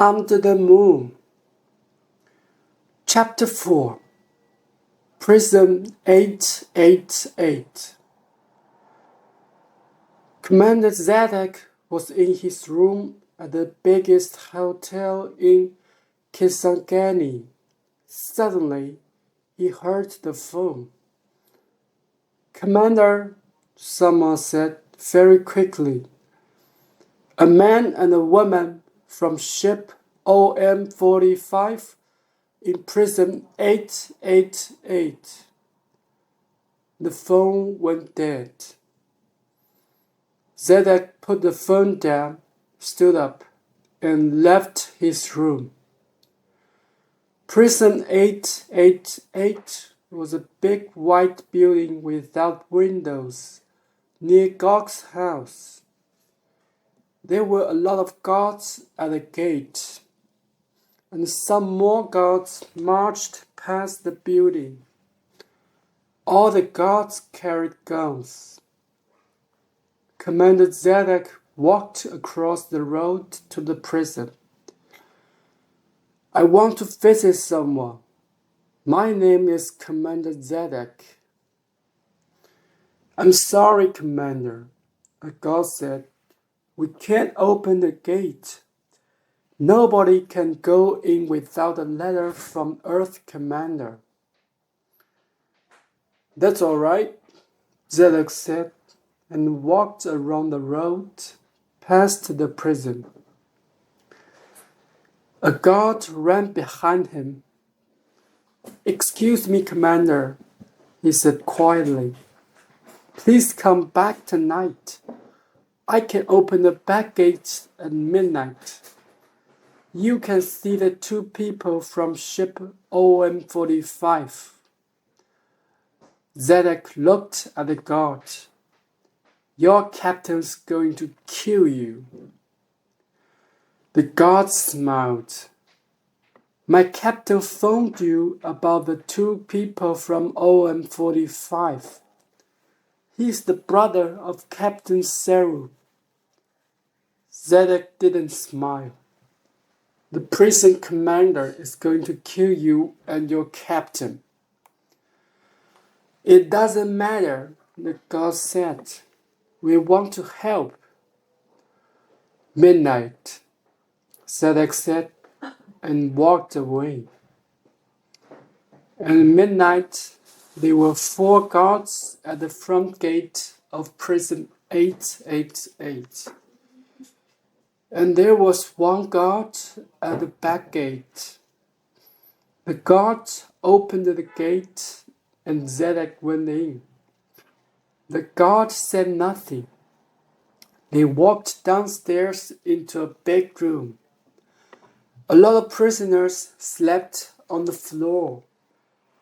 Under the Moon. Chapter 4. Prison 888. Commander Zedek was in his room at the biggest hotel in Kisangani. Suddenly, he heard the phone. "Commander," someone said very quickly. "A man and a woman from ship OM-45 in prison 888. The phone went dead. Zedek put the phone down, stood up, and left his room. Prison 888 was a big white building without windows near Gog's house. There were a lot of guards at the gate, and some more guards marched past the building. All the guards carried guns. Commander Zedek walked across the road to the prison. "I want to visit someone. My name is Commander Zedek." "I'm sorry, Commander," a guard said. "We can't open the gate. Nobody can go in without a letter from Earth Commander." "That's all right," Zedek said, and walked around the road past the prison. A guard ran behind him. "Excuse me, Commander," he said quietly. "Please come back tonight. I can open the back gate at midnight. You can see the two people from ship OM-45. Zedek looked at the guard. "Your captain's going to kill you." The guard smiled. "My captain phoned you about the two people from OM-45. He's the brother of Captain Seru." Zedek didn't smile. "The prison commander is going to kill you and your captain." "It doesn't matter," the guard said. "We want to help." "Midnight," Zedek said, and walked away. At midnight, there were 4 guards at the front gate of prison 888. And there was 1 guard at the back gate. The guard opened the gate and Zedek went in. The guard said nothing. They walked downstairs into a big room. A lot of prisoners slept on the floor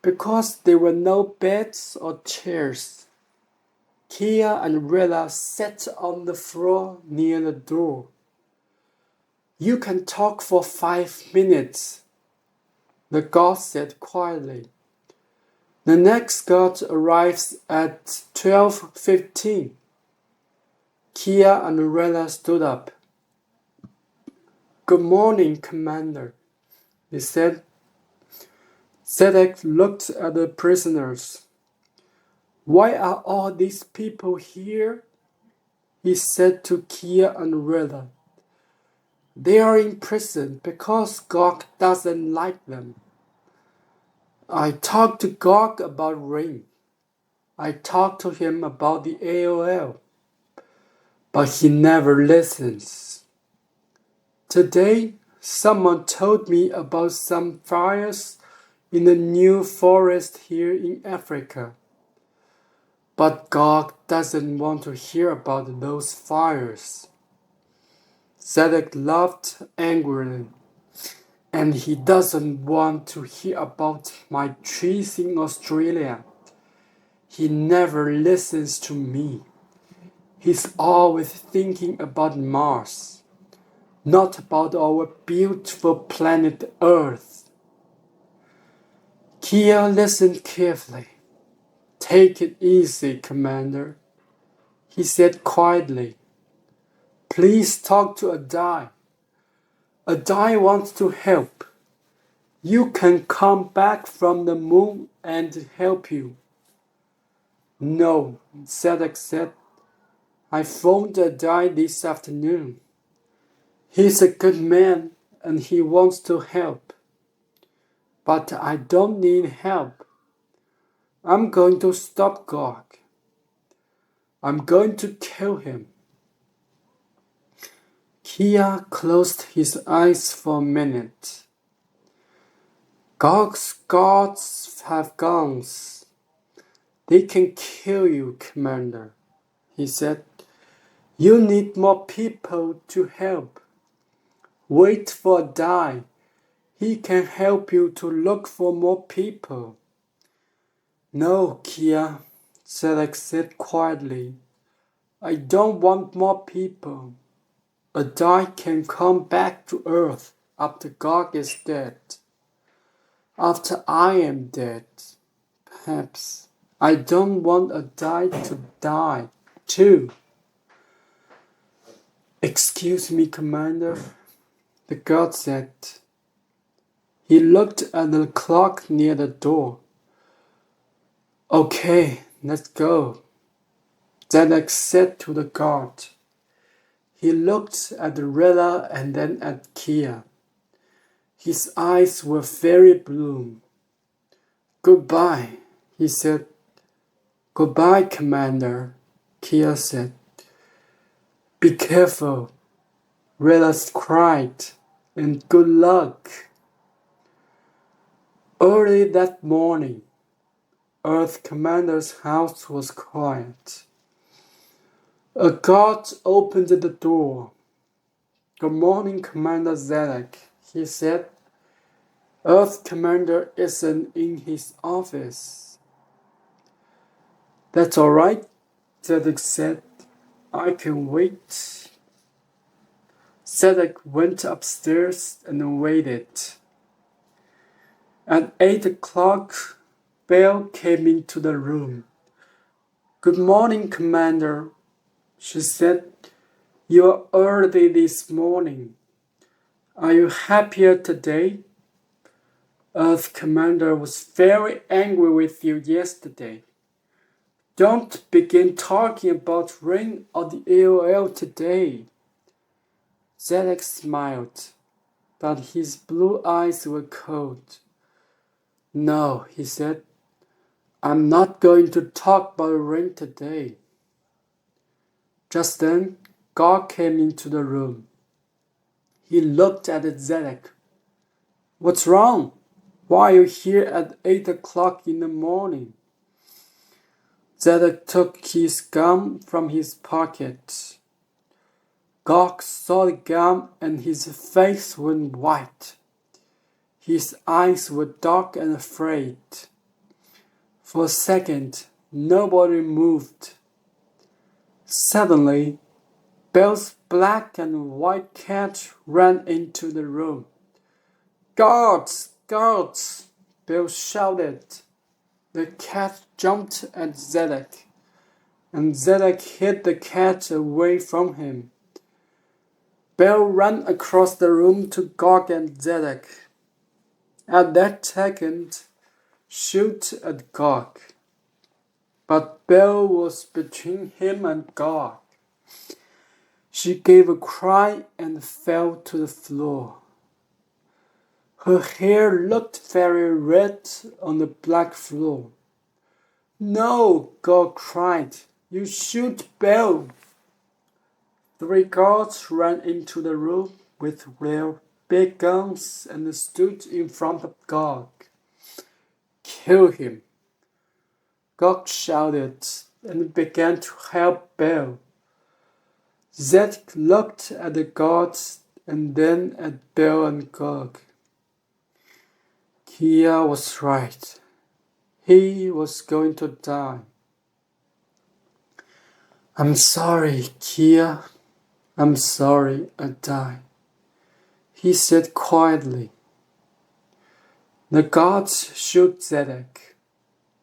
because there were no beds or chairs. Kia and Rilla sat on the floor near the door. "You can talk for 5 minutes," the guard said quietly. "The next guard arrives at 12:15. Kia and Rilla stood up. "Good morning, Commander," he said. Zedek looked at the prisoners. "Why are all these people here?" he said to Kia and Rilla. "They are in prison because Gog doesn't like them. I talked to Gog about rain. I talked to him about the AOL. But he never listens. Today, someone told me about some fires in the new forest here in Africa. But Gog doesn't want to hear about those fires." Zedek laughed angrily. "And he doesn't want to hear about my trees in Australia. He never listens to me. He's always thinking about Mars, not about our beautiful planet Earth." Kia listened carefully. "Take it easy, Commander," he said quietly. "Please talk to Adai. Adai wants to help. You can come back from the moon and help you. No, Zedek said. I phoned Adai this afternoon. He's a good man and he wants to help. But I don't need help. I'm going to stop Gog. I'm going to kill him. Kia closed his eyes for a minute. Gog's gods have guns. They can kill you, Commander, he said. You need more people to help. Wait for Adai. He can help you to look for more people. No, Kia, Zedek said quietly. I don't want more people. Adai can come back to Earth after Gog is dead. After I am dead, perhaps. I don't want Adai to die, too. Excuse me, Commander, the god said. He looked at the clock near the door. Okay, let's go, Zedek said to the guard. He looked at Rilla and then at Kia. His eyes were very blue. Goodbye, he said. Goodbye, Commander, Kia said. Be careful, Rilla cried, and good luck. Early that morning, Earth Commander's house was quiet. A guard opened the door. Good morning, Commander Zedek, he said. Earth Commander isn't in his office. That's all right, Zedek said. I can wait. Zedek went upstairs and waited. At 8 o'clock, Belle came into the room. Good morning, Commander, she said. You're early this morning. Are you happier today? Earth Commander was very angry with you yesterday. Don't begin talking about rain or the AOL today. Zedek smiled, but his blue eyes were cold. No, he said. I'm not going to talk about rain today. Just then, Gog came into the room. He looked at Zedek. What's wrong? Why are you here at 8 o'clock in the morning? Zedek took his gum from his pocket. Gog saw the gum and his face went white. His eyes were dark and afraid. For a second, nobody moved. Suddenly, Belle's black and white cat ran into the room. Guards! Guards! Belle shouted. The cat jumped at Zedek, and Zedek hit the cat away from him. Belle ran across the room to Gog and Zedek. At that second, shoot at Gog. But Belle was between him and Gog. She gave a cry and fell to the floor. Her hair looked very red on the black floor. No, Gog cried. You shoot Belle. 3 guards ran into the room with their big guns and stood in front of Gog. Kill him, Gog shouted and began to help Belle. Zedek looked at the guards and then at Belle and Gog. Kia was right. He was going to die. I'm sorry, Kia. I'm sorry, Adai, he said quietly. The guards shoot Zedek.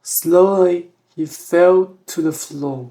Slowly, he fell to the floor.